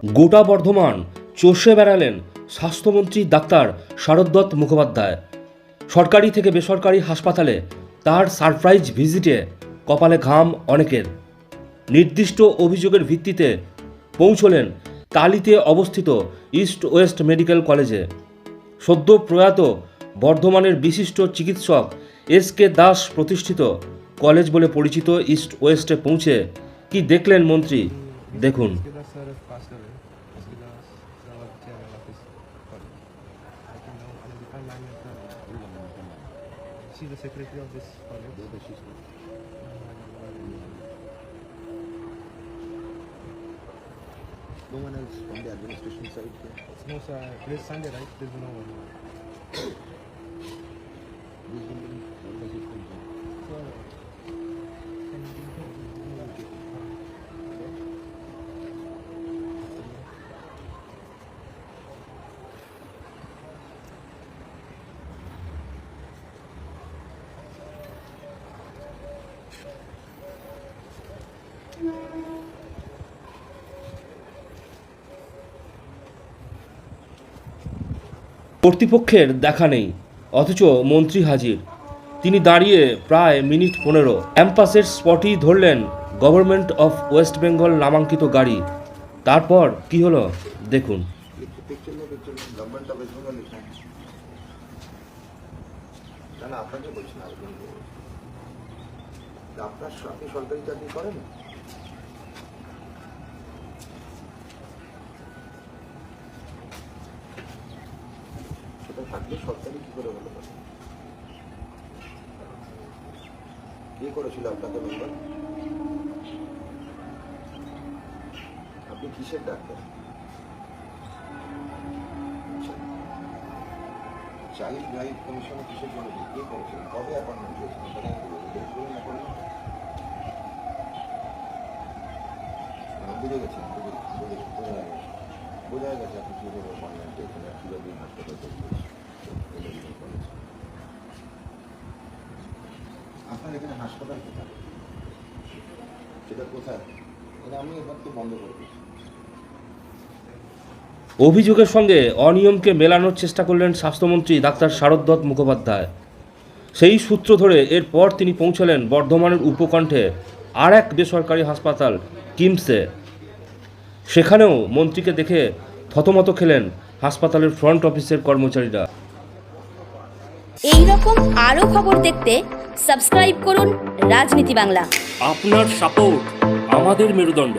গোটা বর্ধমান চষে বেড়ালেন স্বাস্থ্যমন্ত্রী ডাক্তার শারদত্ত মুখোপাধ্যায়। সরকারি থেকে বেসরকারি হাসপাতালে তার সারপ্রাইজ ভিজিটে কপালে ঘাম অনেকের। নির্দিষ্ট অভিযোগের ভিত্তিতে পৌঁছলেন টালিতে অবস্থিত ইস্ট ওয়েস্ট মেডিকেল কলেজে। সদ্য প্রয়াত বর্ধমানের বিশিষ্ট চিকিৎসক এস.কে. দাস প্রতিষ্ঠিত কলেজ বলে পরিচিত ইস্ট ওয়েস্টে পৌঁছে কি দেখলেন মন্ত্রী, দেখুন। She's the secretary of this college. No one else from the administration side here? No, sir. Today's Sunday, right? There's no one. This building, when does it concern? কর্তৃপক্ষের দেখা নেই, অথচ মন্ত্রী হাজির। তিনি দাঁড়িয়ে প্রায় মিনিট 15 ক্যাম্পাসের স্পটই ধরলেন গভর্নমেন্ট অফ ওয়েস্ট বেঙ্গল নামাঙ্কিত গাড়ি। তারপর কি হলো দেখুন। গভর্নমেন্ট অফ ওয়েস্ট বেঙ্গল লিখা না, আপনাকে বলছি না, আপনার আপনি সরকারি চাকরি করেন? সেটা থাকলে সরকারি কি করে হলো? কে করেছিল আপনাকে মেম্বার? আপনি কিসের ডাক্তার? চাইল্ড রাইট কমিশনে কিসের জন্য কে করেছিল? কবে অ্যাপয়েন্টমেন্ট হয়েছিল? বুঝে গেছেন, বোঝা গেছে আপনি কীভাবে অ্যাপয়েন্টমেন্ট হয়েছেন, কীভাবে হাসপাতাল আপনার এখানে হাসপাতাল কোথায়? সেটা কোথায়? এটা আমি এবার তো বন্ধ করে দিচ্ছি। অভিযোগের সঙ্গে অনিয়মকে মেলানোর চেষ্টা করলেন স্বাস্থ্যমন্ত্রী ডাক্তার শারদত্ত মুখোপাধ্যায়। সেই সূত্র ধরে এরপর তিনি পৌঁছলেন বর্ধমানের উপকণ্ঠে আর এক বেসরকারি হাসপাতাল কিমসে। সেখানেও মন্ত্রীকে দেখে থতমত খেলেন হাসপাতালের ফ্রন্ট অফিসের কর্মচারীরা। এই রকম আরও খবর দেখতে সাবস্ক্রাইব করুন রাজনীতি বাংলা। আপনার সাপোর্ট আমাদের মেরুদণ্ড।